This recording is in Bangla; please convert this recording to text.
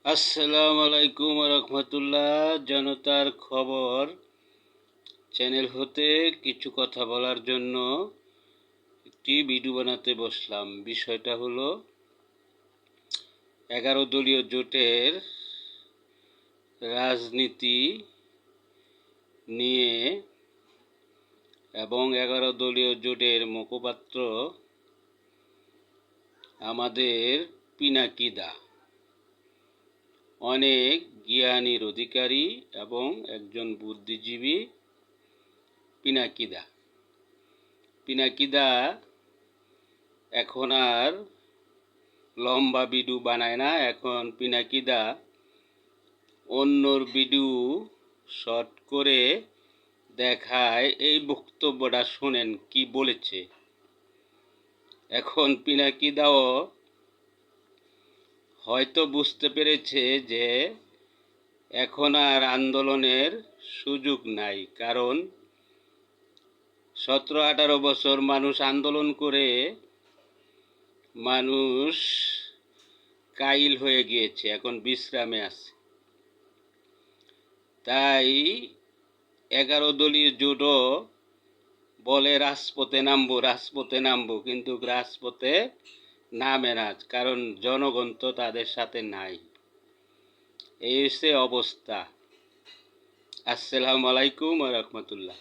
আসসালামু আলাইকুম রহমতুল্লাহ। জনতার খবর চ্যানেল হতে কিছু কথা বলার জন্য একটি ভিডিও বানাতে বসলাম। বিষয়টা হলো 11 দলীয় জোটের রাজনীতি নিয়ে এবং 11 দলীয় জোটের মুখপাত্র আমাদের পিনাকিদা অনেক জ্ঞানীর অধিকারী এবং একজন বুদ্ধিজীবী। পিনাকিদা এখন আর লম্বা ভিডিও বানায় না। এখন পিনাকিদা অন্যর ভিডিও শর্ট করে দেখায়। এই বক্তব্যটা শোনেন কি বলেছে। এখন পিনাকিদাও হয়তো বুঝতে পেরেছে যে এখন আর আন্দোলনের সুযোগ নাই, কারণ 17-18 বছর মানুষ আন্দোলন করে মানুষ কাইল হয়ে গিয়েছে, এখন বিশ্রামে আছে। তাই 11 দলীয় জোটও বলে রাজপথে নামবো, কিন্তু রাজপথে নামে না, কারণ জনগণ তো তাদের সাথে নাই। এই হচ্ছে অবস্থা। আসসালামু আলাইকুম ওয়া রাহমাতুল্লাহ।